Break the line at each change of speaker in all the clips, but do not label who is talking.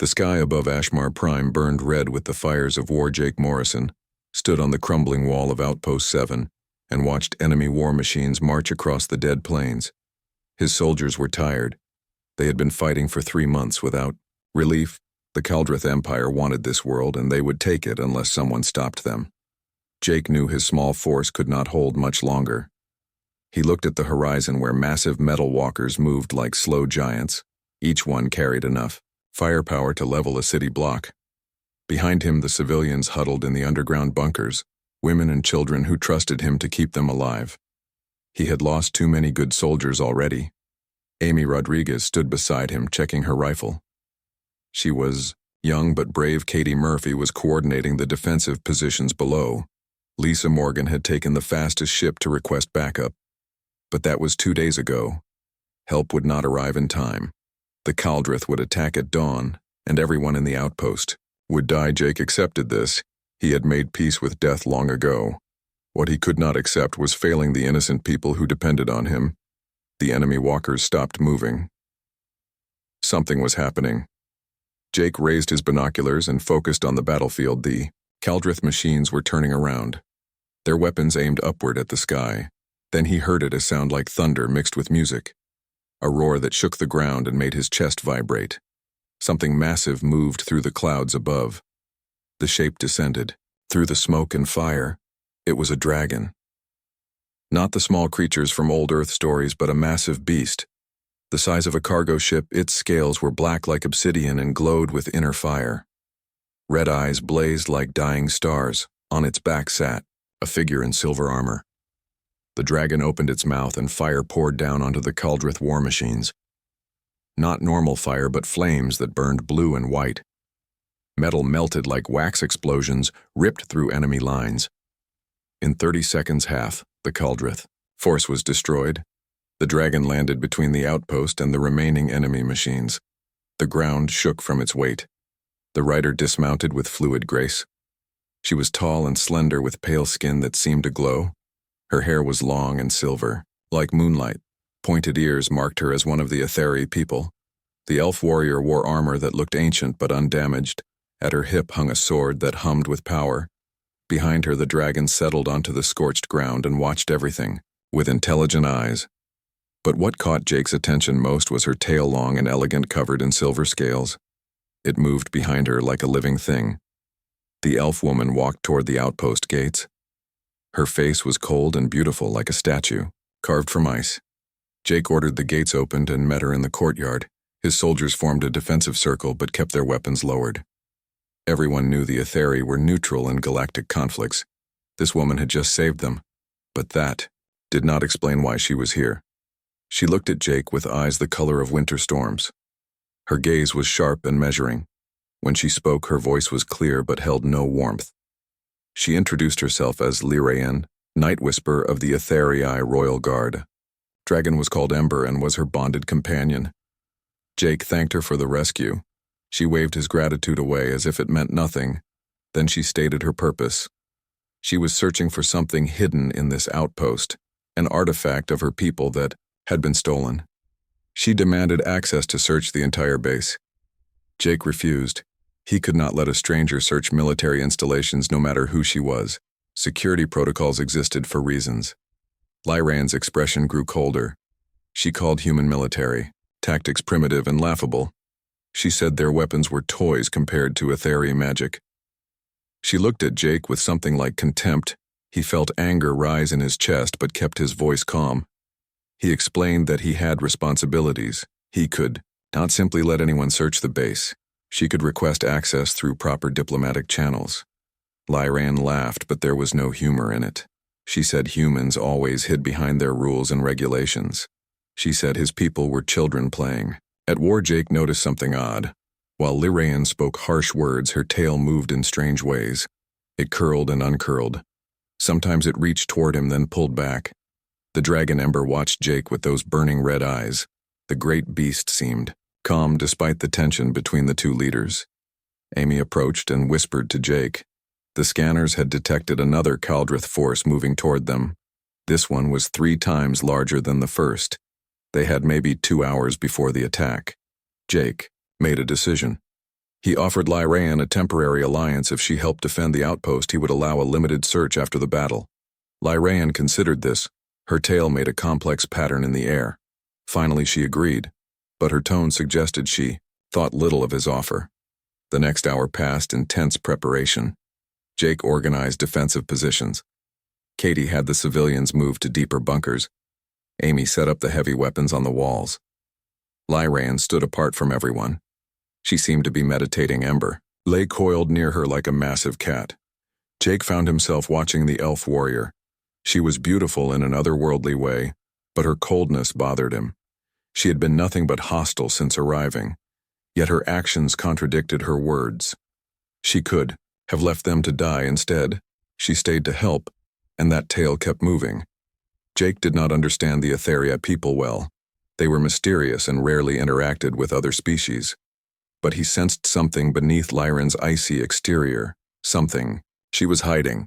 The sky above Ashmar Prime burned red with the fires of war. Jake Morrison stood on the crumbling wall of Outpost 7 and watched enemy war machines march across the dead plains. His soldiers were tired. They had been fighting for 3 months without relief. The Kaldrith Empire wanted this world, and they would take it unless someone stopped them. Jake knew his small force could not hold much longer. He looked at the horizon where massive metal walkers moved like slow giants. Each one carried enough firepower to level a city block. Behind him, the civilians huddled in the underground bunkers, women and children who trusted him to keep them alive. He had lost too many good soldiers already. Amy Rodriguez stood beside him, checking her rifle. She was young but brave. Katie Murphy was coordinating the defensive positions below. Lisa Morgan had taken the fastest ship to request backup. But that was 2 days ago. Help would not arrive in time. The Kaldrith would attack at dawn, and everyone in the outpost would die. Jake accepted this. He had made peace with death long ago. What he could not accept was failing the innocent people who depended on him. The enemy walkers stopped moving. Something was happening. Jake raised his binoculars and focused on the battlefield. The Kaldrith machines were turning around, their weapons aimed upward at the sky. Then he heard it, a sound like thunder mixed with music, a roar that shook the ground and made his chest vibrate. Something massive moved through the clouds above. The shape descended. Through the smoke and fire, it was a dragon. Not the small creatures from old Earth stories, but a massive beast. The size of a cargo ship, its scales were black like obsidian and glowed with inner fire. Red eyes blazed like dying stars. On its back sat a figure in silver armor. The dragon opened its mouth and fire poured down onto the Kaldrith war machines. Not normal fire, but flames that burned blue and white. Metal melted like wax explosions, ripped through enemy lines. In 30 seconds, half the Kaldrith force was destroyed. The dragon landed between the outpost and the remaining enemy machines. The ground shook from its weight. The rider dismounted with fluid grace. She was tall and slender with pale skin that seemed to glow. Her hair was long and silver, like moonlight. Pointed ears marked her as one of the Etheri people. The elf warrior wore armor that looked ancient but undamaged. At her hip hung a sword that hummed with power. Behind her, the dragon settled onto the scorched ground and watched everything, with intelligent eyes. But what caught Jake's attention most was her tail, long and elegant, covered in silver scales. It moved behind her like a living thing. The elf woman walked toward the outpost gates. Her face was cold and beautiful like a statue, carved from ice. Jake ordered the gates opened and met her in the courtyard. His soldiers formed a defensive circle but kept their weapons lowered. Everyone knew the Etheri were neutral in galactic conflicts. This woman had just saved them. But that did not explain why she was here. She looked at Jake with eyes the color of winter storms. Her gaze was sharp and measuring. When she spoke, her voice was clear but held no warmth. She introduced herself as Lyraean, Night Whisper of the Etheri Royal Guard. Dragon was called Ember and was her bonded companion. Jake thanked her for the rescue. She waved his gratitude away as if it meant nothing. Then she stated her purpose. She was searching for something hidden in this outpost, an artifact of her people that had been stolen. She demanded access to search the entire base. Jake refused. He could not let a stranger search military installations, no matter who she was. Security protocols existed for reasons. Lyraean's expression grew colder. She called human military tactics primitive and laughable. She said their weapons were toys compared to Etheri magic. She looked at Jake with something like contempt. He felt anger rise in his chest but kept his voice calm. He explained that he had responsibilities. He could not simply let anyone search the base. She could request access through proper diplomatic channels. Lyraean laughed, but there was no humor in it. She said humans always hid behind their rules and regulations. She said his people were children playing. At war, Jake noticed something odd. While Lyraean spoke harsh words, her tail moved in strange ways. It curled and uncurled. Sometimes it reached toward him, then pulled back. The dragon Ember watched Jake with those burning red eyes. The great beast seemed calm despite the tension between the two leaders. Amy approached and whispered to Jake. The scanners had detected another Kaldrith force moving toward them. This one was 3 times larger than the first. They had maybe 2 hours before the attack. Jake made a decision. He offered Lyraean a temporary alliance if she helped defend the outpost. He would allow a limited search after the battle. Lyraean considered this. Her tail made a complex pattern in the air. Finally she agreed, but her tone suggested she thought little of his offer. The next hour passed in tense preparation. Jake organized defensive positions. Katie had the civilians move to deeper bunkers. Amy set up the heavy weapons on the walls. Lyraean stood apart from everyone. She seemed to be meditating. Ember lay coiled near her like a massive cat. Jake found himself watching the elf warrior. She was beautiful in an otherworldly way, but her coldness bothered him. She had been nothing but hostile since arriving, yet her actions contradicted her words. She could have left them to die. Instead, she stayed to help, and that tale kept moving. Jake did not understand the Etheria people well. They were mysterious and rarely interacted with other species. But he sensed something beneath Lyran's icy exterior, something she was hiding.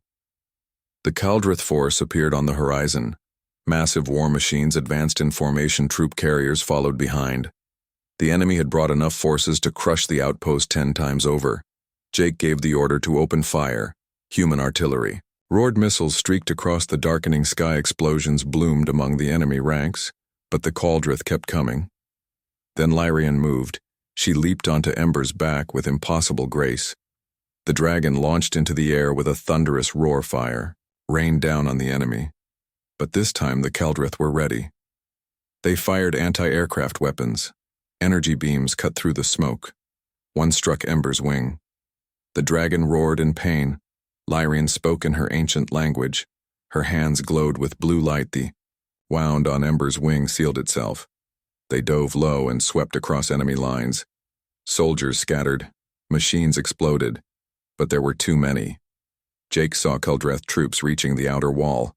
The Kaldrith force appeared on the horizon. Massive war machines advanced in formation. Troop carriers followed behind. The enemy had brought enough forces to crush the outpost 10 times over. Jake gave the order to open fire. Human artillery roared. Missiles streaked across the darkening sky. Explosions bloomed among the enemy ranks, but the Kaldrith kept coming. Then Lyraean moved. She leaped onto Ember's back with impossible grace. The dragon launched into the air with a thunderous roar. Fire rained down on the enemy. But this time the Kaldrith were ready. They fired anti-aircraft weapons. Energy beams cut through the smoke. One struck Ember's wing. The dragon roared in pain. Lyraean spoke in her ancient language. Her hands glowed with blue light. The wound on Ember's wing sealed itself. They dove low and swept across enemy lines. Soldiers scattered. Machines exploded. But there were too many. Jake saw Kaldrith troops reaching the outer wall.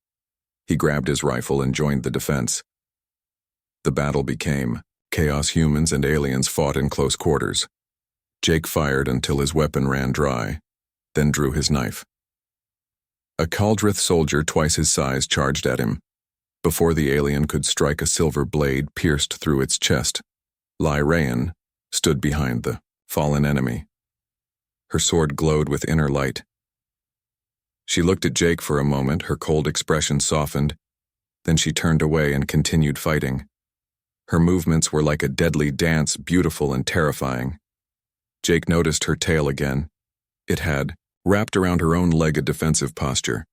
He grabbed his rifle and joined the defense. The battle became chaos. Humans and aliens fought in close quarters. Jake fired until his weapon ran dry, then drew his knife. A Kaldrith soldier twice his size charged at him. Before the alien could strike, a silver blade pierced through its chest. Lyraean stood behind the fallen enemy. Her sword glowed with inner light. She looked at Jake for a moment. Her cold expression softened. Then she turned away and continued fighting. Her movements were like a deadly dance, beautiful and terrifying. Jake noticed her tail again. It had wrapped around her own leg, a defensive posture.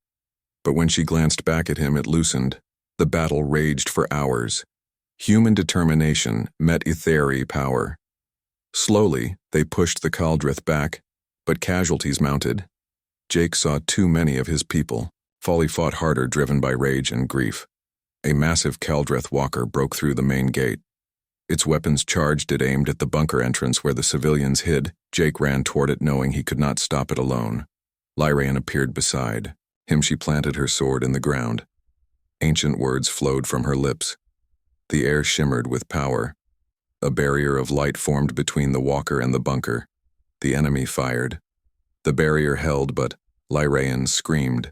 But when she glanced back at him, it loosened. The battle raged for hours. Human determination met Etheri power. Slowly, they pushed the Kaldrith back, but casualties mounted. Jake saw too many of his people. Folly fought harder, driven by rage and grief. A massive Kaldrith walker broke through the main gate. Its weapons charged. It aimed at the bunker entrance where the civilians hid. Jake ran toward it, knowing he could not stop it alone. Lyraean appeared beside him. She planted her sword in the ground. Ancient words flowed from her lips. The air shimmered with power. A barrier of light formed between the walker and the bunker. The enemy fired. The barrier held, but Lyraean screamed.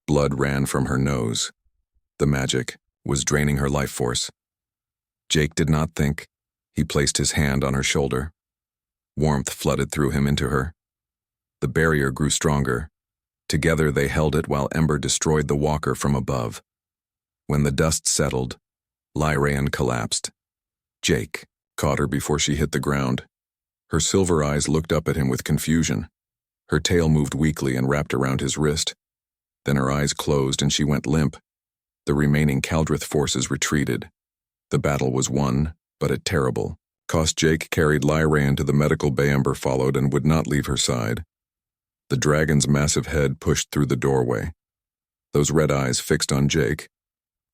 Blood ran from her nose. The magic was draining her life force. Jake did not think. He placed his hand on her shoulder. Warmth flooded through him into her. The barrier grew stronger. Together they held it while Ember destroyed the walker from above. When the dust settled, Lyraean collapsed. Jake caught her before she hit the ground. Her silver eyes looked up at him with confusion. Her tail moved weakly and wrapped around his wrist. Then her eyes closed and she went limp. The remaining Kaldrith forces retreated. The battle was won, but at terrible cost. Jake carried Lyraean to the medical bay. Ember followed and would not leave her side. The dragon's massive head pushed through the doorway. Those red eyes fixed on Jake,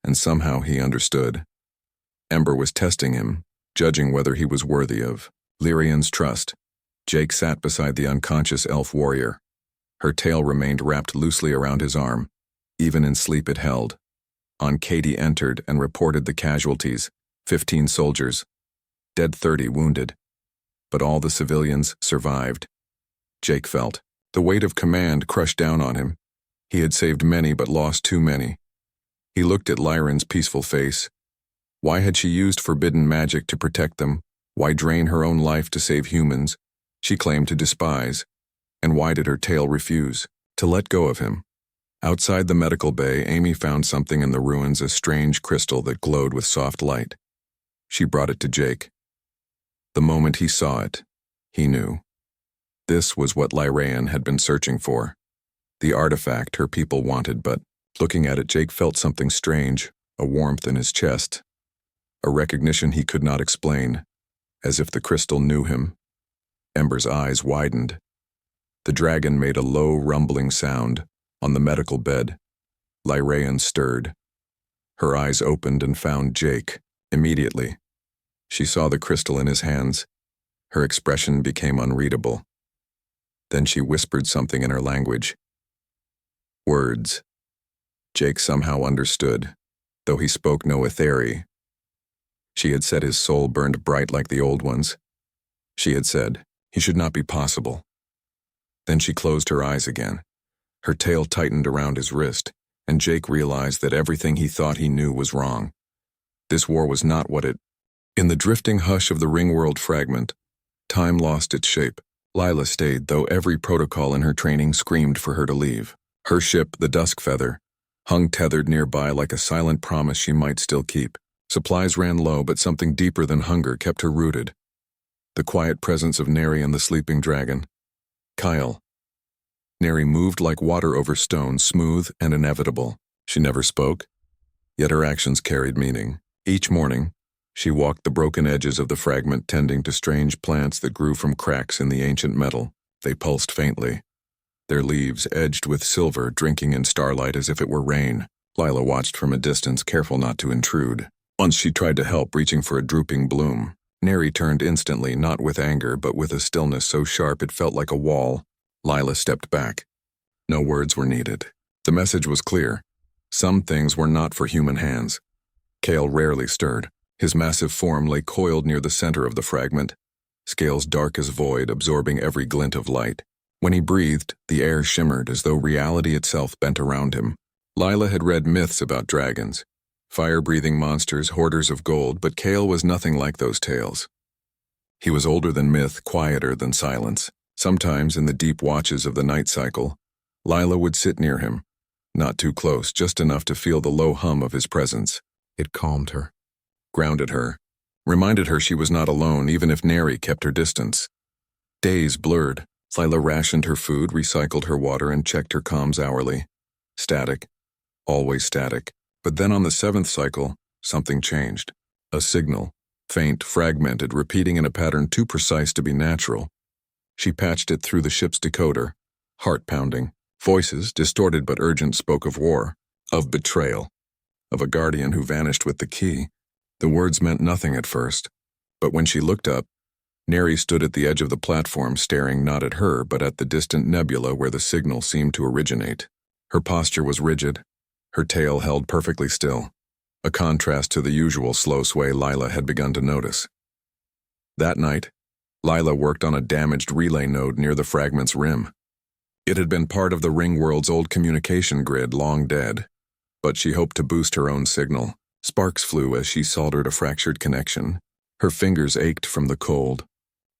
and somehow he understood. Ember was testing him, judging whether he was worthy of Lyraean's trust. Jake sat beside the unconscious elf warrior. Her tail remained wrapped loosely around his arm. Even in sleep it held. Katie entered and reported the casualties, 15 soldiers, dead 30 wounded. But all the civilians survived. Jake felt the weight of command crush down on him. He had saved many but lost too many. He looked at Lyran's peaceful face. Why had she used forbidden magic to protect them? Why drain her own life to save humans? she claimed to despise. And why did her tail refuse to let go of him? Outside the medical bay, Amy found something in the ruins, a strange crystal that glowed with soft light. She brought it to Jake. The moment he saw it, he knew. This was what Lyraean had been searching for. The artifact her people wanted, but looking at it, Jake felt something strange, a warmth in his chest, a recognition he could not explain, as if the crystal knew him. Ember's eyes widened. The dragon made a low, rumbling sound on the medical bed. Lyraean stirred. Her eyes opened and found Jake. Immediately, she saw the crystal in his hands. Her expression became unreadable. Then she whispered something in her language. Words. Jake somehow understood, though he spoke no Etheri. She had said his soul burned bright like the old ones. She had said he should not be possible. Then she closed her eyes again. Her tail tightened around his wrist, and Jake realized that everything he thought he knew was wrong. This war was not what it... In the drifting hush of the ring-world fragment, time lost its shape. Lila stayed, though every protocol in her training screamed for her to leave. Her ship, the Dusk Feather, hung tethered nearby like a silent promise she might still keep. Supplies ran low, but something deeper than hunger kept her rooted. The quiet presence of Neri and the sleeping dragon. Kyle. Neri moved like water over stone, smooth and inevitable. She never spoke, yet her actions carried meaning. Each morning, she walked the broken edges of the fragment, tending to strange plants that grew from cracks in the ancient metal. They pulsed faintly, their leaves edged with silver, drinking in starlight as if it were rain. Lila watched from a distance, careful not to intrude. Once she tried to help, reaching for a drooping bloom. Neri turned instantly, not with anger, but with a stillness so sharp it felt like a wall. Lila stepped back. No words were needed. The message was clear. Some things were not for human hands. Kale rarely stirred. His massive form lay coiled near the center of the fragment, scales dark as void, absorbing every glint of light. When he breathed, the air shimmered as though reality itself bent around him. Lila had read myths about dragons, fire-breathing monsters, hoarders of gold, but Kale was nothing like those tales. He was older than myth, quieter than silence. Sometimes, in the deep watches of the night cycle, Lila would sit near him, not too close, just enough to feel the low hum of his presence. It calmed her, grounded her, reminded her she was not alone, even if Neri kept her distance. Days blurred. Lila rationed her food, recycled her water, and checked her comms hourly. Static. Always static. But then on the 7th cycle, something changed. A signal, faint, fragmented, repeating in a pattern too precise to be natural. She patched it through the ship's decoder. Heart-pounding. Voices, distorted but urgent, spoke of war, of betrayal, of a guardian who vanished with the key. The words meant nothing at first, but when she looked up, Neri stood at the edge of the platform, staring not at her but at the distant nebula where the signal seemed to originate. Her posture was rigid, her tail held perfectly still, a contrast to the usual slow sway Lila had begun to notice. That night, Lila worked on a damaged relay node near the fragment's rim. It had been part of the ring world's old communication grid, long dead, but she hoped to boost her own signal. Sparks flew as she soldered a fractured connection. Her fingers ached from the cold.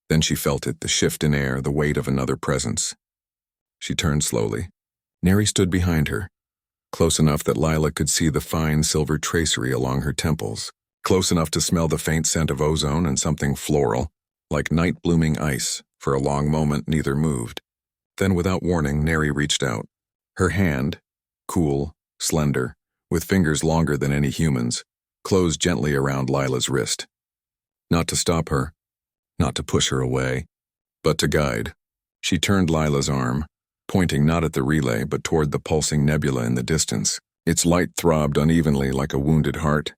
Then she felt it, the shift in air, the weight of another presence. She turned slowly. Neri stood behind her, close enough that Lila could see the fine silver tracery along her temples, close enough to smell the faint scent of ozone and something floral, like night-blooming ice. For a long moment, neither moved. Then, without warning, Neri reached out. Her hand, cool, slender, with fingers longer than any human's, closed gently around Lila's wrist. Not to stop her, not to push her away, but to guide. She turned Lila's arm, pointing not at the relay but toward the pulsing nebula in the distance. Its light throbbed unevenly like a wounded heart.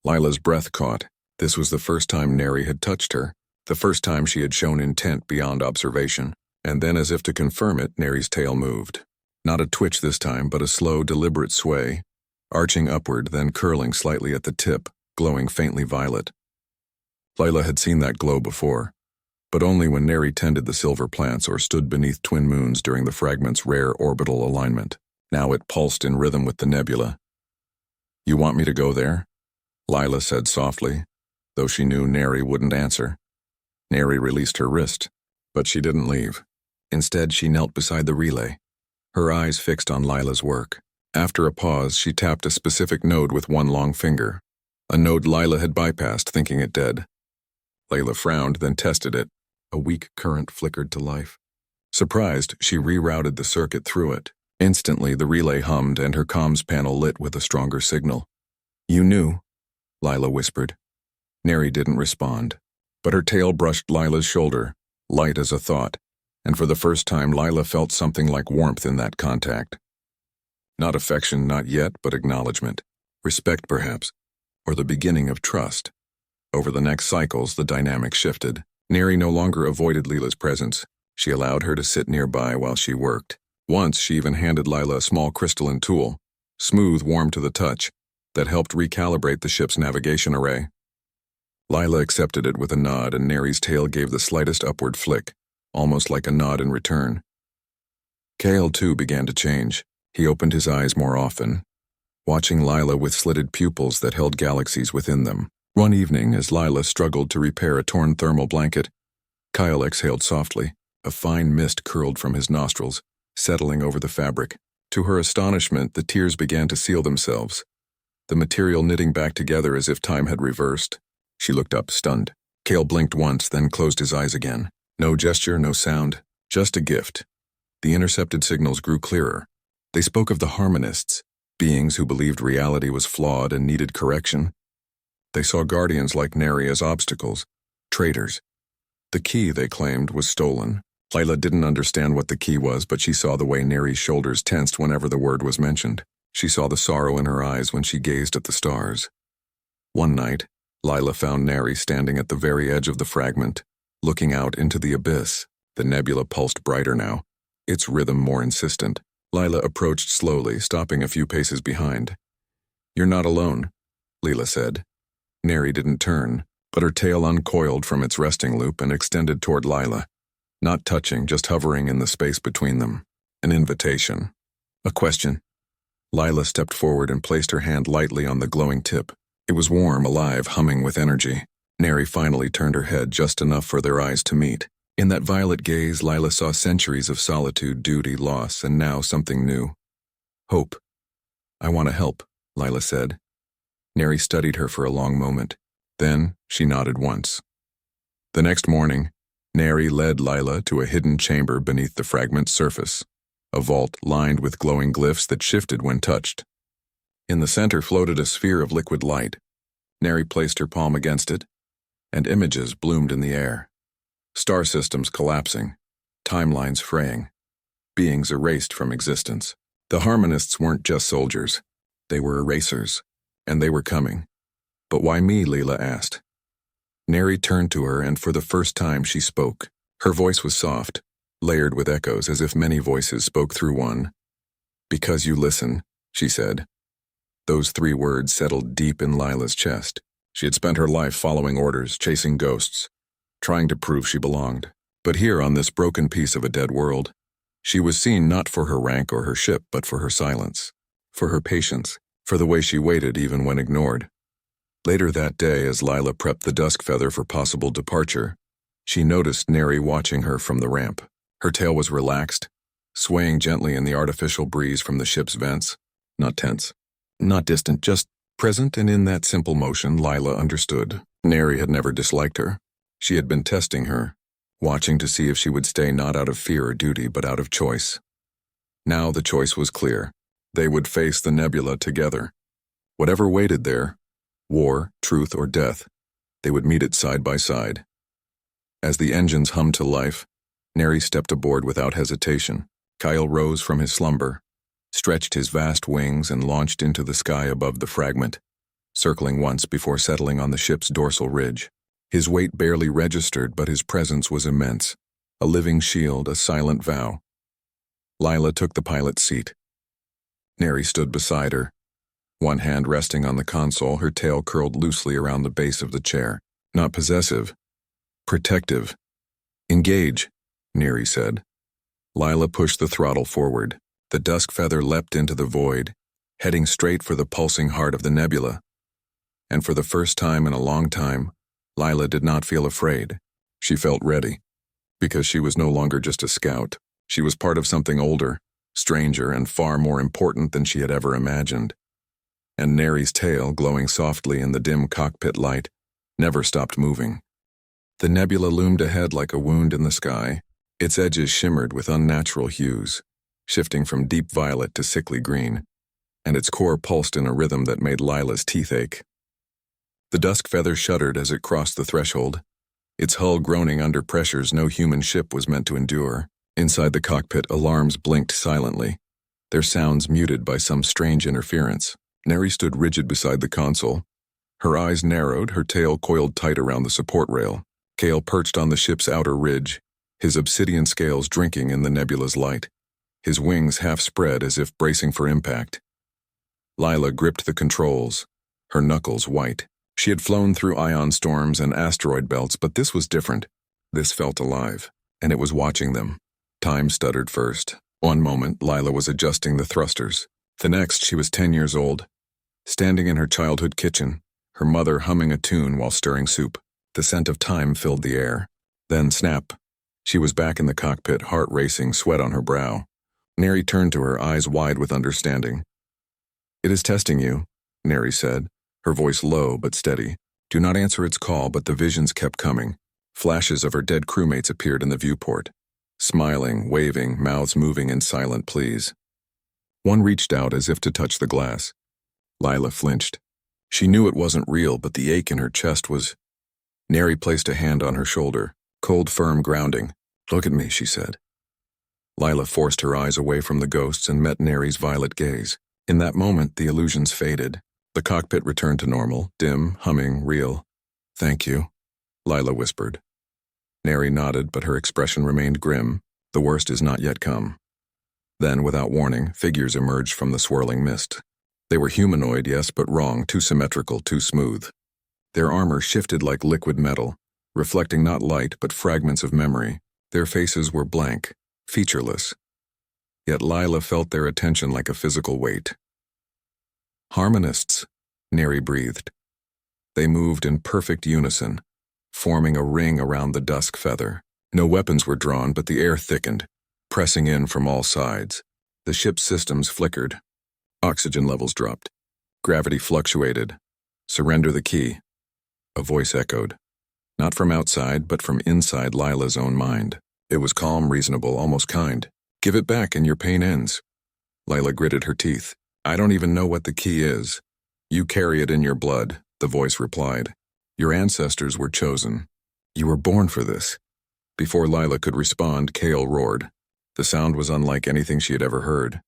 Lila's breath caught. This was the first time Neri had touched her, the first time she had shown intent beyond observation. And then, as if to confirm it, Neri's tail moved. Not a twitch this time, but a slow, deliberate sway, arching upward, then curling slightly at the tip, glowing faintly violet. Lila had seen that glow before, but only when Neri tended the silver plants or stood beneath twin moons during the fragment's rare orbital alignment. Now it pulsed in rhythm with the nebula. "You want me to go there?" Lila said softly, though she knew Neri wouldn't answer. Neri released her wrist, But she didn't leave. Instead, she knelt beside the relay, her eyes fixed on Lila's work. After a pause, she tapped a specific node with one long finger, a node Lila had bypassed, thinking it dead. Layla frowned, then tested it. A weak current flickered to life. Surprised, she rerouted the circuit through it. Instantly, the relay hummed and her comms panel lit with a stronger signal. "You knew," Lila whispered. Neri didn't respond, but her tail brushed Lila's shoulder, light as a thought, and for the first time Lila felt something like warmth in that contact. Not affection, not yet, but acknowledgement. Respect, perhaps, or the beginning of trust. Over the next cycles, the dynamic shifted. Neri no longer avoided Lila's presence. She allowed her to sit nearby while she worked. Once, she even handed Lila a small crystalline tool, smooth, warm to the touch, that helped recalibrate the ship's navigation array. Lila accepted it with a nod, and Neri's tail gave the slightest upward flick, almost like a nod in return. Kale, too, began to change. He opened his eyes more often, watching Lila with slitted pupils that held galaxies within them. One evening, as Lila struggled to repair a torn thermal blanket, Kyle exhaled softly. A fine mist curled from his nostrils, settling over the fabric. To her astonishment, the tears began to seal themselves, the material knitting back together as if time had reversed. She looked up, stunned. Kale blinked once, then closed his eyes again. No gesture, no sound, just a gift. The intercepted signals grew clearer. They spoke of the harmonists, beings who believed reality was flawed and needed correction. They saw guardians like Neri as obstacles, traitors. The key, they claimed, was stolen. Lila didn't understand what the key was, but she saw the way Neri's shoulders tensed whenever the word was mentioned. She saw the sorrow in her eyes when she gazed at the stars. One night, Lila found Neri standing at the very edge of the fragment, looking out into the abyss. The nebula pulsed brighter now, its rhythm more insistent. Lila approached slowly, stopping a few paces behind. "You're not alone," Lila said. Neri didn't turn, but her tail uncoiled from its resting loop and extended toward Lila. Not touching, just hovering in the space between them. An invitation. A question. Lila stepped forward and placed her hand lightly on the glowing tip. It was warm, alive, humming with energy. Neri finally turned her head just enough for their eyes to meet. In that violet gaze, Lila saw centuries of solitude, duty, loss, and now something new. Hope. "I want to help," Lila said. Neri studied her for a long moment. Then she nodded once. The next morning, Neri led Lila to a hidden chamber beneath the fragment's surface, a vault lined with glowing glyphs that shifted when touched. In the center floated a sphere of liquid light. Neri placed her palm against it, and images bloomed in the air. Star systems collapsing, timelines fraying, beings erased from existence. The harmonists weren't just soldiers, they were erasers, and they were coming. "But why me?" Lila asked. Neri turned to her, and for the first time she spoke. Her voice was soft, layered with echoes as if many voices spoke through one. "Because you listen," she said. Those 3 words settled deep in Lila's chest. She had spent her life following orders, chasing ghosts, trying to prove she belonged. But here, on this broken piece of a dead world, she was seen not for her rank or her ship, but for her silence, for her patience, for the way she waited even when ignored. Later that day, as Lila prepped the dusk feather for possible departure, she noticed Neri watching her from the ramp. Her tail was relaxed, swaying gently in the artificial breeze from the ship's vents. Not tense, not distant, just present, and in that simple motion, Lila understood. Neri had never disliked her. She had been testing her, watching to see if she would stay not out of fear or duty, but out of choice. Now the choice was clear. They would face the nebula together. Whatever waited there, war, truth, or death, they would meet it side by side. As the engines hummed to life, Neri stepped aboard without hesitation. Kyle rose from his slumber, stretched his vast wings, and launched into the sky above the fragment, circling once before settling on the ship's dorsal ridge. His weight barely registered, but his presence was immense, a living shield, a silent vow. Lila took the pilot's seat. Neri stood beside her, one hand resting on the console, her tail curled loosely around the base of the chair. Not possessive, protective. "Engage," Neri said. Lila pushed the throttle forward. The dusk feather leapt into the void, heading straight for the pulsing heart of the nebula. And for the first time in a long time, Lila did not feel afraid. She felt ready. because she was no longer just a scout. She was part of something older, stranger, and far more important than she had ever imagined. And Neri's tail, glowing softly in the dim cockpit light, never stopped moving. The nebula loomed ahead like a wound in the sky. Its edges shimmered with unnatural hues, shifting from deep violet to sickly green, and its core pulsed in a rhythm that made Lila's teeth ache. The dusk feather shuddered as it crossed the threshold, its hull groaning under pressures no human ship was meant to endure. Inside the cockpit, alarms blinked silently, their sounds muted by some strange interference. Neri stood rigid beside the console. Her eyes narrowed, her tail coiled tight around the support rail. Kale perched on the ship's outer ridge, his obsidian scales drinking in the nebula's light, his wings half spread as if bracing for impact. Lila gripped the controls, her knuckles white. She had flown through ion storms and asteroid belts, but this was different. This felt alive, and it was watching them. Time stuttered first. One moment, Lila was adjusting the thrusters. The next, she was 10 years old, standing in her childhood kitchen, her mother humming a tune while stirring soup. The scent of time filled the air. Then, snap. She was back in the cockpit, heart racing, sweat on her brow. Neri turned to her, eyes wide with understanding. "It is testing you," Neri said, her voice low but steady. Do not answer its call, but the visions kept coming. Flashes of her dead crewmates appeared in the viewport, smiling, waving, mouths moving in silent pleas. One reached out as if to touch the glass. Lila flinched. She knew it wasn't real, but the ache in her chest was... Neri placed a hand on her shoulder, cold, firm grounding. "Look at me," she said. Lila forced her eyes away from the ghosts and met Neri's violet gaze. In that moment, the illusions faded. The cockpit returned to normal, dim, humming, real. "Thank you," Lila whispered. Neri nodded, but her expression remained grim. The worst is not yet come. Then, without warning, figures emerged from the swirling mist. They were humanoid, yes, but wrong, too symmetrical, too smooth. Their armor shifted like liquid metal, reflecting not light, but fragments of memory. Their faces were blank, featureless. Yet Lila felt their attention like a physical weight. "Harmonists," Neri breathed. They moved in perfect unison, forming a ring around the dusk feather. No weapons were drawn, but the air thickened, pressing in from all sides. The ship's systems flickered. Oxygen levels dropped. Gravity fluctuated. "Surrender the key," a voice echoed. Not from outside, but from inside Lila's own mind. It was calm, reasonable, almost kind. "Give it back and your pain ends." Lila gritted her teeth. "I don't even know what the key is." "You carry it in your blood," the voice replied. "Your ancestors were chosen. You were born for this." Before Lila could respond, Kale roared. The sound was unlike anything she had ever heard.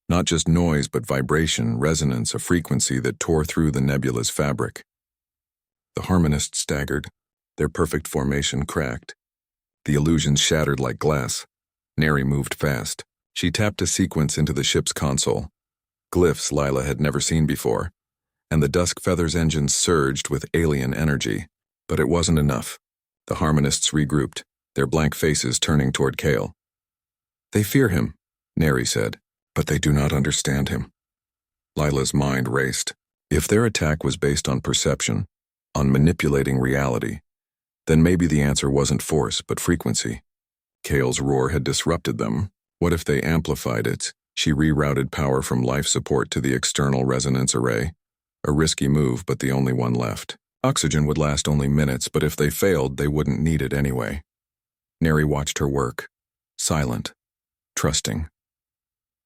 Not just noise, but vibration, resonance, a frequency that tore through the nebula's fabric. The harmonists staggered. Their perfect formation cracked. The illusions shattered like glass. Neri moved fast. She tapped a sequence into the ship's console. Glyphs Lila had never seen before, and the Dusk Feather's engines surged with alien energy. But it wasn't enough. The harmonists regrouped, their blank faces turning toward Kale. "They fear him," Neri said, "but they do not understand him." Lila's mind raced. If their attack was based on perception, on manipulating reality, then maybe the answer wasn't force, but frequency. Kale's roar had disrupted them. What if they amplified it? She rerouted power from life support to the external resonance array. A risky move, but the only one left. Oxygen would last only minutes, but if they failed, they wouldn't need it anyway. Neri watched her work, silent, trusting.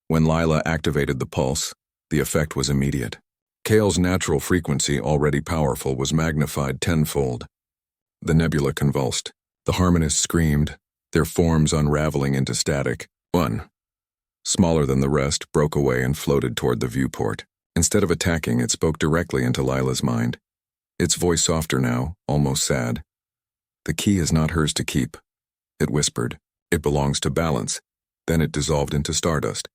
When Lila activated the pulse, the effect was immediate. Kale's natural frequency, already powerful, was magnified tenfold. The nebula convulsed. The harmonists screamed, their forms unraveling into static. One, smaller than the rest, broke away and floated toward the viewport. Instead of attacking, it spoke directly into Lila's mind. Its voice softer now, almost sad. "The key is not hers to keep," it whispered. "It belongs to balance." Then it dissolved into stardust.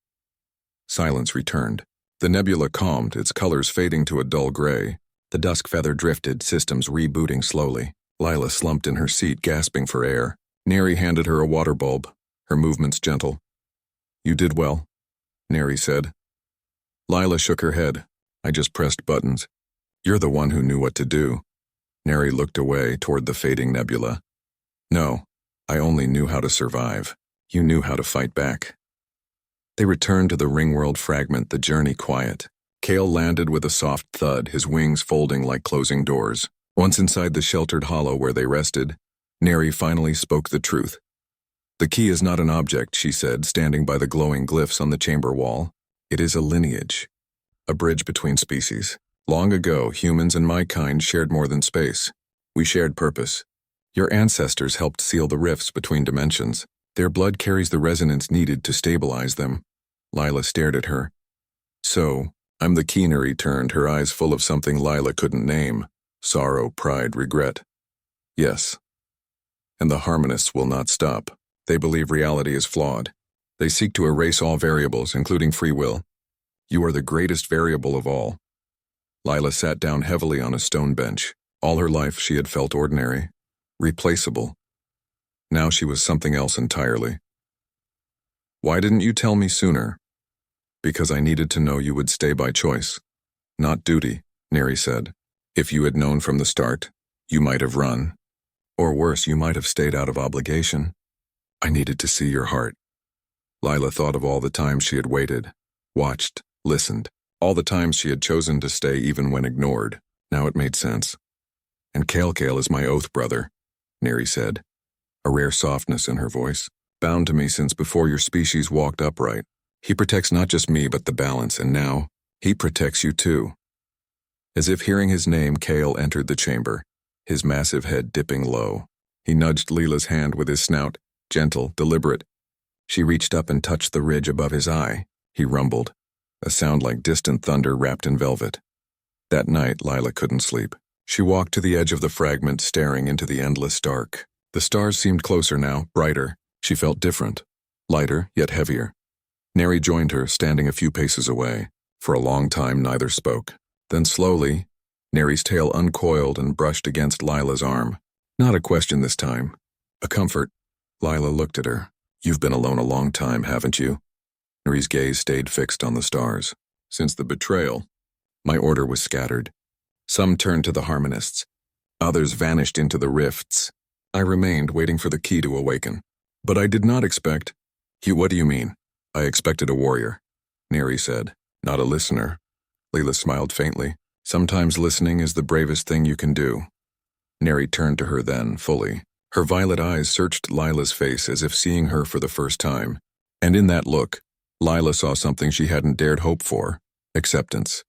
Silence returned. The nebula calmed, its colors fading to a dull gray. The dusk feather drifted, systems rebooting slowly. Lila slumped in her seat, gasping for air. Neri handed her a water bulb, her movements gentle. "You did well," Neri said. Lila shook her head. "I just pressed buttons." "You're the one who knew what to do." Neri looked away toward the fading nebula. "No, I only knew how to survive. You knew how to fight back. They returned to the ringworld fragment, the journey quiet. Kale landed with a soft thud, his wings folding like closing doors. Once inside the sheltered hollow where they rested, Neri finally spoke the truth. The key is not an object, she said, standing by the glowing glyphs on the chamber wall. It is a lineage. A bridge between species. Long ago, humans and my kind shared more than space. We shared purpose. Your ancestors helped seal the rifts between dimensions. Their blood carries the resonance needed to stabilize them. Lila stared at her. So, I'm the key, Neri turned, her eyes full of something Lila couldn't name. Sorrow, pride, regret. Yes. And the harmonists will not stop. They believe reality is flawed. They seek to erase all variables, including free will. You are the greatest variable of all. Lila sat down heavily on a stone bench. All her life she had felt ordinary, replaceable. Now she was something else entirely. Why didn't you tell me sooner? Because I needed to know you would stay by choice, not duty, Neri said. If you had known from the start, you might have run. Or worse, you might have stayed out of obligation. I needed to see your heart. Lila thought of all the times she had waited, watched, listened, all the times she had chosen to stay even when ignored. Now it made sense. And Kale is my oath brother, Neri said, a rare softness in her voice. Bound to me since before your species walked upright. He protects not just me but the balance, and now, he protects you too. As if hearing his name, Kale entered the chamber, his massive head dipping low. He nudged Lila's hand with his snout, gentle, deliberate. She reached up and touched the ridge above his eye. He rumbled, a sound like distant thunder wrapped in velvet. That night, Lila couldn't sleep. She walked to the edge of the fragment, staring into the endless dark. The stars seemed closer now, brighter. She felt different, lighter, yet heavier. Neri joined her, standing a few paces away. For a long time, neither spoke. Then slowly, Neri's tail uncoiled and brushed against Lila's arm. Not a question this time. A comfort. Lila looked at her. You've been alone a long time, haven't you? Neri's gaze stayed fixed on the stars. Since the betrayal, my order was scattered. Some turned to the harmonists. Others vanished into the rifts. I remained, waiting for the key to awaken. But I did not expect... What do you mean? I expected a warrior, Neri said, not a listener. Lila smiled faintly. Sometimes listening is the bravest thing you can do. Neri turned to her then, fully. Her violet eyes searched Lila's face as if seeing her for the first time. And in that look, Lila saw something she hadn't dared hope for. Acceptance.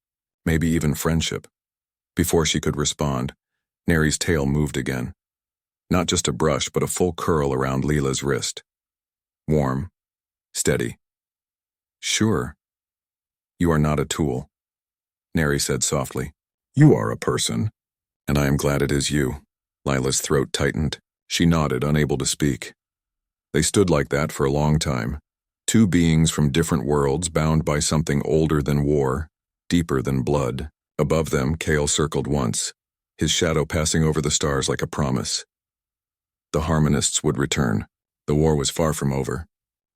Maybe even friendship. Before she could respond, Neri's tail moved again. Not just a brush, but a full curl around Lila's wrist. Warm. Steady. Sure. You are not a tool, Neri said softly. You are a person, and I am glad it is you. Lila's throat tightened. She nodded, unable to speak. They stood like that for a long time. Two beings from different worlds, bound by something older than war, deeper than blood. Above them, Kale circled once, his shadow passing over the stars like a promise. The harmonists would return. The war was far from over.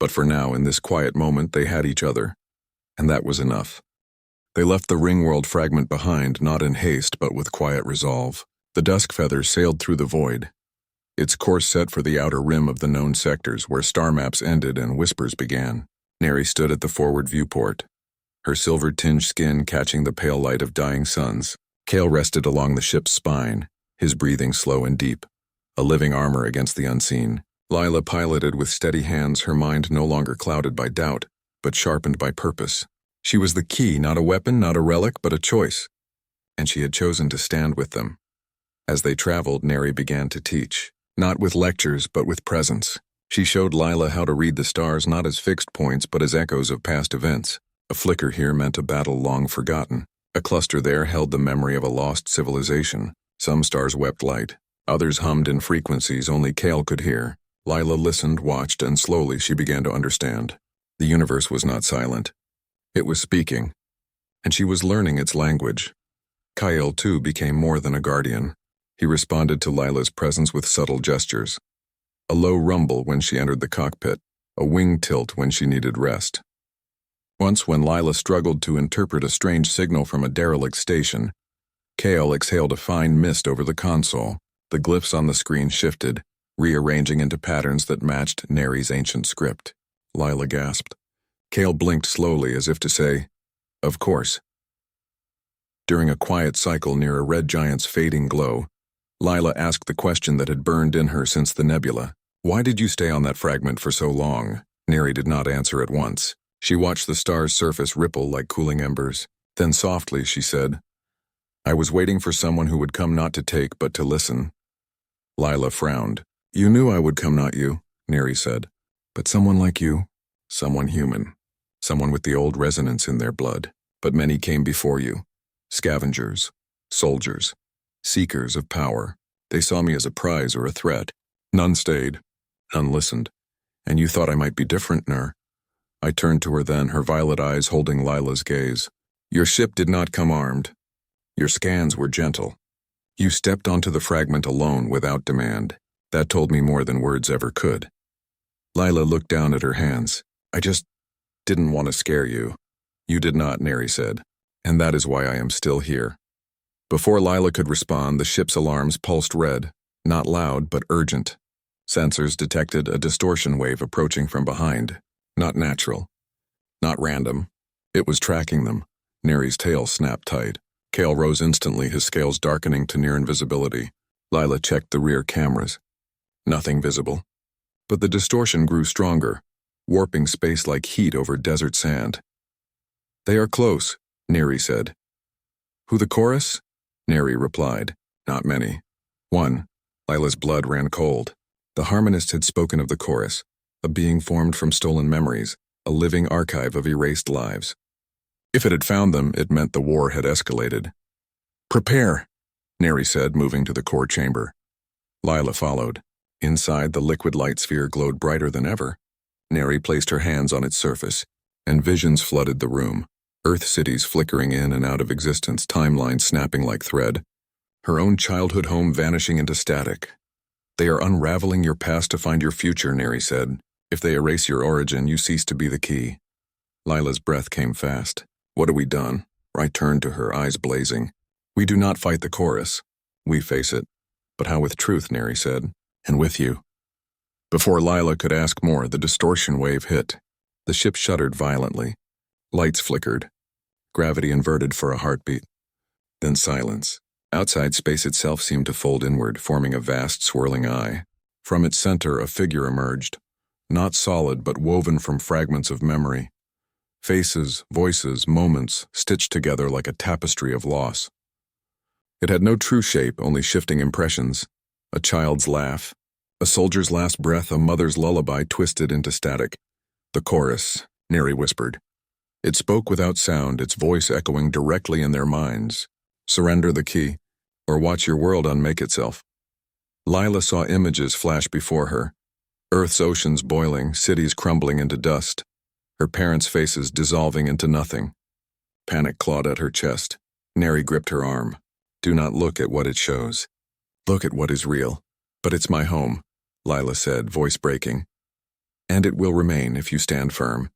But for now, in this quiet moment, they had each other. And that was enough. They left the ringworld fragment behind, not in haste, but with quiet resolve. The dusk feather sailed through the void, its course set for the outer rim of the known sectors, where star maps ended and whispers began. Neri stood at the forward viewport, her silver-tinged skin catching the pale light of dying suns. Kale rested along the ship's spine, his breathing slow and deep, a living armor against the unseen. Lila piloted with steady hands, her mind no longer clouded by doubt, but sharpened by purpose. She was the key, not a weapon, not a relic, but a choice. And she had chosen to stand with them. As they traveled, Neri began to teach, not with lectures, but with presence. She showed Lila how to read the stars not as fixed points, but as echoes of past events. A flicker here meant a battle long forgotten. A cluster there held the memory of a lost civilization. Some stars wept light. Others hummed in frequencies only Kale could hear. Lila listened, watched, and slowly she began to understand. The universe was not silent. It was speaking, and she was learning its language. Kyle, too, became more than a guardian. He responded to Lila's presence with subtle gestures. A low rumble when she entered the cockpit, a wing tilt when she needed rest. Once, when Lila struggled to interpret a strange signal from a derelict station, Kale exhaled a fine mist over the console. The glyphs on the screen shifted, rearranging into patterns that matched Neri's ancient script. Lila gasped. Kale blinked slowly as if to say, "Of course." During a quiet cycle near a red giant's fading glow, Lila asked the question that had burned in her since the nebula. "Why did you stay on that fragment for so long?" Neri did not answer at once. She watched the star's surface ripple like cooling embers. Then softly she said, "I was waiting for someone who would come not to take but to listen." Lila frowned. "You knew I would come, not you," Neri said. "But someone like you, someone human, someone with the old resonance in their blood. But many came before you. Scavengers, soldiers, seekers of power. They saw me as a prize or a threat. None stayed, none listened. And you thought I might be different, Nur." I turned to her then, her violet eyes holding Lila's gaze. "Your ship did not come armed. Your scans were gentle. You stepped onto the fragment alone without demand. That told me more than words ever could." Lila looked down at her hands. "I just didn't want to scare you." "You did not," Neri said. "And that is why I am still here." Before Lila could respond, the ship's alarms pulsed red, not loud but urgent. Sensors detected a distortion wave approaching from behind. Not natural. Not random. It was tracking them. Neri's tail snapped tight. Kale rose instantly, his scales darkening to near invisibility. Lila checked the rear cameras. Nothing visible. But the distortion grew stronger, warping space like heat over desert sand. "They are close," Neri said. "Who, the chorus?" Neri replied. "Not many." "One." Lila's blood ran cold. The harmonist had spoken of the chorus, a being formed from stolen memories, a living archive of erased lives. If it had found them, it meant the war had escalated. "Prepare," Neri said, moving to the core chamber. Lila followed. Inside, the liquid light sphere glowed brighter than ever. Neri placed her hands on its surface, and visions flooded the room. Earth cities flickering in and out of existence, timelines snapping like thread. Her own childhood home vanishing into static. "They are unraveling your past to find your future," Neri said. "If they erase your origin, you cease to be the key." Lila's breath came fast. "What have we done?" I turned to her, eyes blazing. "We do not fight the chorus. We face it." "But how with truth?" Neri said. "And with you." Before Lila could ask more, the distortion wave hit. The ship shuddered violently. Lights flickered. Gravity inverted for a heartbeat. Then silence. Outside, space itself seemed to fold inward, forming a vast swirling eye. From its center, a figure emerged. Not solid, but woven from fragments of memory. Faces, voices, moments, stitched together like a tapestry of loss. It had no true shape, only shifting impressions. A child's laugh, a soldier's last breath, a mother's lullaby twisted into static. "The chorus," Neri whispered. It spoke without sound, its voice echoing directly in their minds. "Surrender the key, or watch your world unmake itself." Lila saw images flash before her. Earth's oceans boiling, cities crumbling into dust. Her parents' faces dissolving into nothing. Panic clawed at her chest. Neri gripped her arm. "Do not look at what it shows. Look at what is real." "But it's my home," Lila said, voice breaking. "And it will remain if you stand firm,"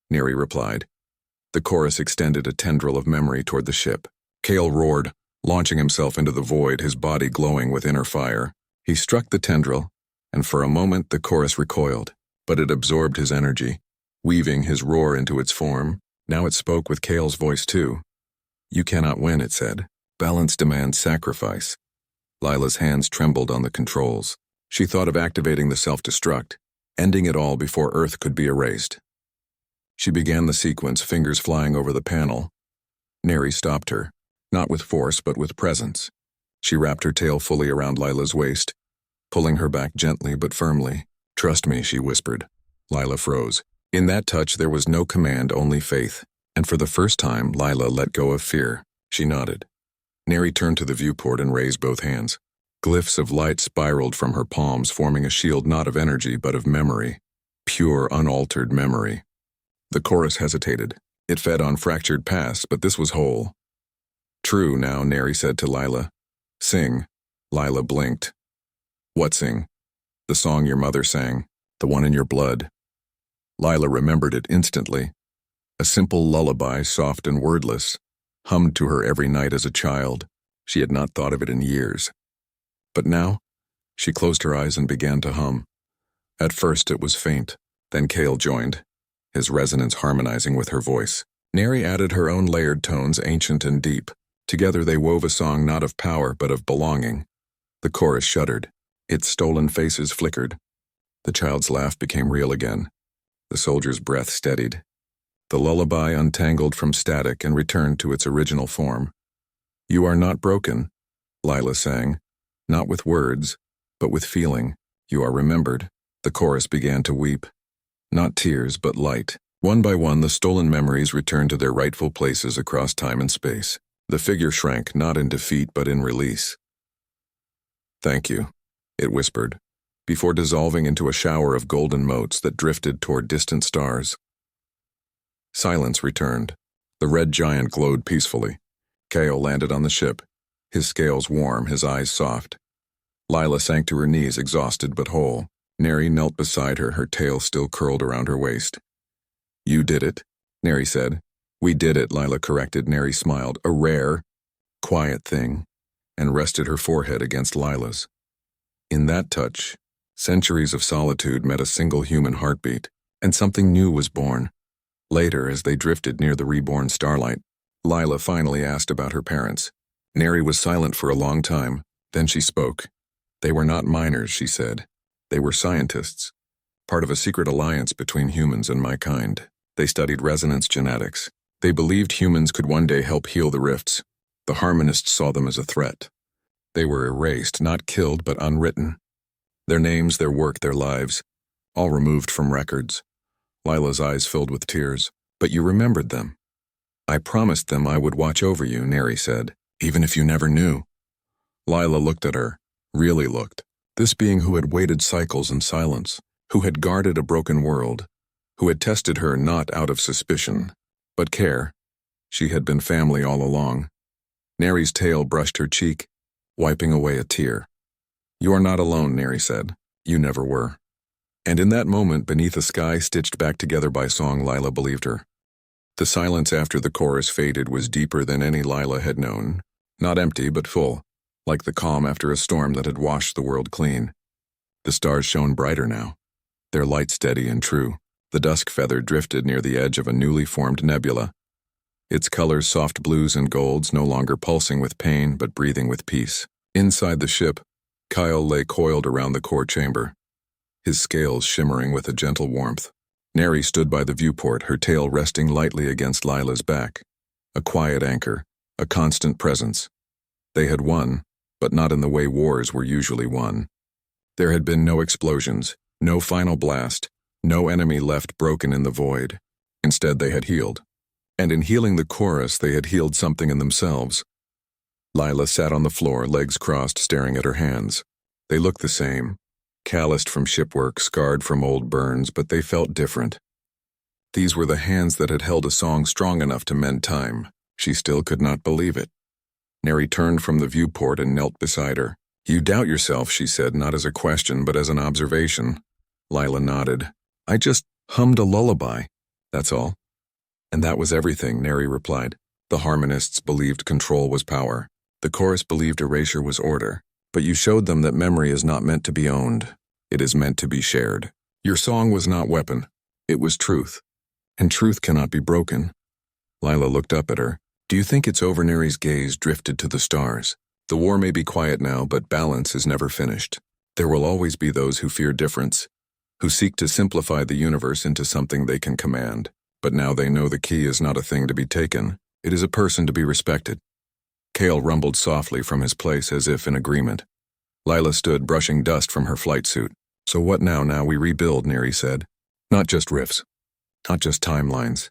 Neri replied. The chorus extended a tendril of memory toward the ship. Kale roared, launching himself into the void, his body glowing with inner fire. He struck the tendril, and for a moment the chorus recoiled, but it absorbed his energy, weaving his roar into its form. Now it spoke with Kale's voice too. "You cannot win," it said. "Balance demands sacrifice." Lila's hands trembled on the controls. She thought of activating the self-destruct, ending it all before Earth could be erased. She began the sequence, fingers flying over the panel. Neri stopped her, not with force but with presence. She wrapped her tail fully around Lila's waist, pulling her back gently but firmly. "Trust me," she whispered. Lila froze. In that touch there was no command, only faith. And for the first time, Lila let go of fear. She nodded. Neri turned to the viewport and raised both hands. Glyphs of light spiraled from her palms, forming a shield not of energy but of memory. Pure, unaltered memory. The chorus hesitated. It fed on fractured past, but this was whole. "True now," Neri said to Lila. "Sing." Lila blinked. "What sing?" "The song your mother sang, the one in your blood." Lila remembered it instantly. A simple lullaby, soft and wordless, hummed to her every night as a child. She had not thought of it in years. But now, She closed her eyes and began to hum. At first it was faint, then Cale joined, his resonance harmonizing with her voice. Neri added her own layered tones, ancient and deep. Together they wove a song not of power but of belonging. The chorus shuddered. Its stolen faces flickered. The child's laugh became real again. The soldier's breath steadied. The lullaby untangled from static and returned to its original form. "You are not broken," Lila sang, "not with words, but with feeling. You are remembered." The chorus began to weep. Not tears, but light. One by one, the stolen memories returned to their rightful places across time and space. The figure shrank, not in defeat, but in release. "Thank you," it whispered, before dissolving into a shower of golden motes that drifted toward distant stars. Silence returned. The red giant glowed peacefully. Cale landed on the ship, his scales warm, his eyes soft. Lila sank to her knees, exhausted but whole. Neri knelt beside her, her tail still curled around her waist. "You did it," Neri said. "We did it," Lila corrected. Neri smiled, a rare, quiet thing, and rested her forehead against Lila's. In that touch, centuries of solitude met a single human heartbeat, and something new was born. Later, as they drifted near the reborn starlight, Lila finally asked about her parents. Neri was silent for a long time, then she spoke. "They were not miners," she said. "They were scientists, part of a secret alliance between humans and my kind. They studied resonance genetics. They believed humans could one day help heal the rifts. The harmonists saw them as a threat. They were erased, not killed, but unwritten. Their names, their work, their lives, all removed from records." Lila's eyes filled with tears. "But you remembered them." "I promised them I would watch over you," Neri said, "even if you never knew." Lila looked at her, really looked. This being who had waited cycles in silence, who had guarded a broken world, who had tested her not out of suspicion, but care. She had been family all along. Neri's tail brushed her cheek, wiping away a tear. "You are not alone," Neri said. "You never were." And in that moment, beneath a sky stitched back together by song, Lila believed her. The silence after the chorus faded was deeper than any Lila had known, not empty but full, like the calm after a storm that had washed the world clean. The stars shone brighter now, their light steady and true. The dusk feather drifted near the edge of a newly formed nebula, its colors soft blues and golds, no longer pulsing with pain but breathing with peace. Inside the ship, Kyle lay coiled around the core chamber, his scales shimmering with a gentle warmth. Neri stood by the viewport, her tail resting lightly against Lila's back. A quiet anchor, a constant presence. They had won, but not in the way wars were usually won. There had been no explosions, no final blast, no enemy left broken in the void. Instead, they had healed. And in healing the chorus, they had healed something in themselves. Lila sat on the floor, legs crossed, staring at her hands. They looked the same, calloused from shipwork, scarred from old burns, but they felt different. These were the hands that had held a song strong enough to mend time. She still could not believe it. Neri turned from the viewport and knelt beside her. "You doubt yourself," she said, not as a question, but as an observation. Lila nodded. "I just hummed a lullaby, that's all." "And that was everything," Neri replied. "The harmonists believed control was power. The chorus believed erasure was order. But you showed them that memory is not meant to be owned. It is meant to be shared. Your song was not weapon. It was truth. And truth cannot be broken." Lila looked up at her. "Do you think it's over?" Neri's gaze drifted to the stars. "The war may be quiet now, but balance is never finished. There will always be those who fear difference, who seek to simplify the universe into something they can command. But now they know the key is not a thing to be taken. It is a person to be respected." Cale rumbled softly from his place as if in agreement. Lila stood, brushing dust from her flight suit. "So what now? Now we rebuild," Neri said. "Not just rifts. Not just timelines.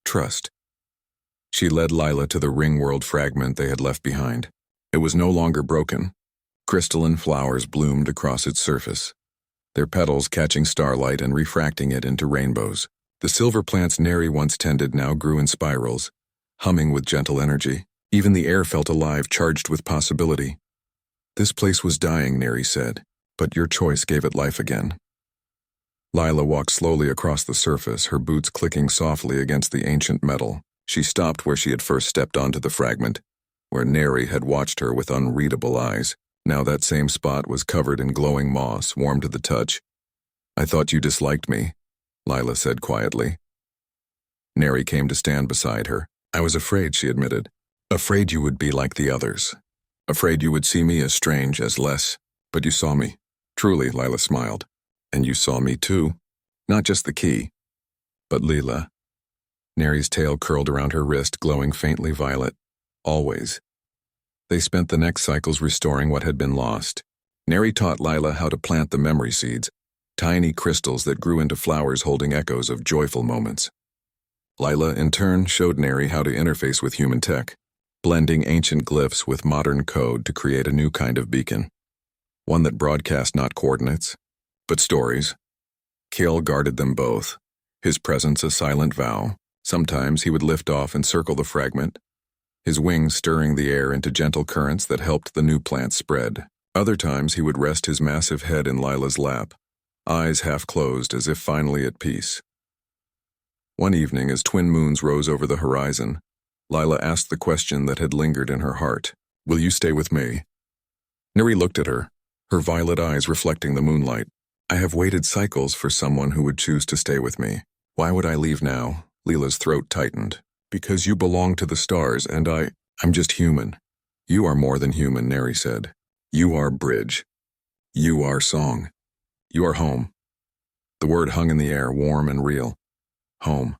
Trust." She led Lila to the ring world fragment they had left behind. It was no longer broken. Crystalline flowers bloomed across its surface, their petals catching starlight and refracting it into rainbows. The silver plants Neri once tended now grew in spirals, humming with gentle energy. Even the air felt alive, charged with possibility. "This place was dying," Neri said, "but your choice gave it life again." Lila walked slowly across the surface, her boots clicking softly against the ancient metal. She stopped where she had first stepped onto the fragment, where Neri had watched her with unreadable eyes. Now that same spot was covered in glowing moss, warm to the touch. "I thought you disliked me," Lila said quietly. Neri came to stand beside her. "I was afraid," she admitted. "Afraid you would be like the others. Afraid you would see me as strange, as less. But you saw me. Truly," Lila smiled. "And you saw me too. Not just the key. But Lila." Neri's tail curled around her wrist, glowing faintly violet. "Always." They spent the next cycles restoring what had been lost. Neri taught Lila how to plant the memory seeds, tiny crystals that grew into flowers holding echoes of joyful moments. Lila, in turn, showed Neri how to interface with human tech, blending ancient glyphs with modern code to create a new kind of beacon. One that broadcast not coordinates, but stories. Kale guarded them both, his presence a silent vow. Sometimes he would lift off and circle the fragment, his wings stirring the air into gentle currents that helped the new plant spread. Other times he would rest his massive head in Lila's lap, eyes half closed as if finally at peace. One evening, as twin moons rose over the horizon, Lila asked the question that had lingered in her heart. "Will you stay with me?" Neri looked at her, her violet eyes reflecting the moonlight. "I have waited cycles for someone who would choose to stay with me. Why would I leave now?" Lila's throat tightened. "Because you belong to the stars, and I'm just human." "You are more than human," Neri said. "You are bridge. You are song. You are home." The word hung in the air, warm and real. Home.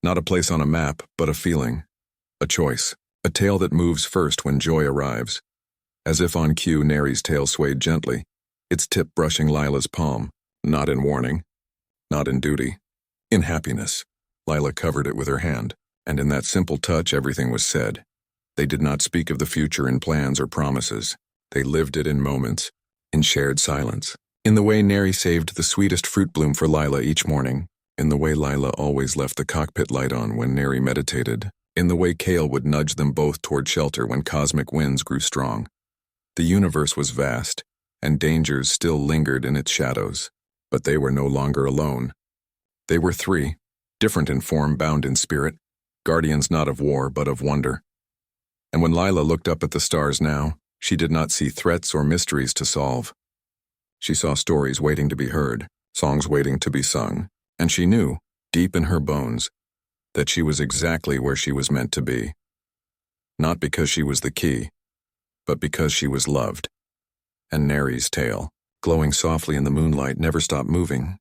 Not a place on a map, but a feeling. A choice. A tail that moves first when joy arrives. As if on cue, Neri's tail swayed gently, its tip brushing Lila's palm. Not in warning. Not in duty. In happiness. Lila covered it with her hand, and in that simple touch everything was said. They did not speak of the future in plans or promises. They lived it in moments, in shared silence. In the way Neri saved the sweetest fruit bloom for Lila each morning, in the way Lila always left the cockpit light on when Neri meditated, in the way Kale would nudge them both toward shelter when cosmic winds grew strong. The universe was vast, and dangers still lingered in its shadows, but they were no longer alone. They were three, different in form, bound in spirit, guardians not of war but of wonder. And when Lila looked up at the stars now, she did not see threats or mysteries to solve. She saw stories waiting to be heard, songs waiting to be sung, and she knew, deep in her bones, that she was exactly where she was meant to be. Not because she was the key, but because she was loved. And Neri's tail, glowing softly in the moonlight, never stopped moving,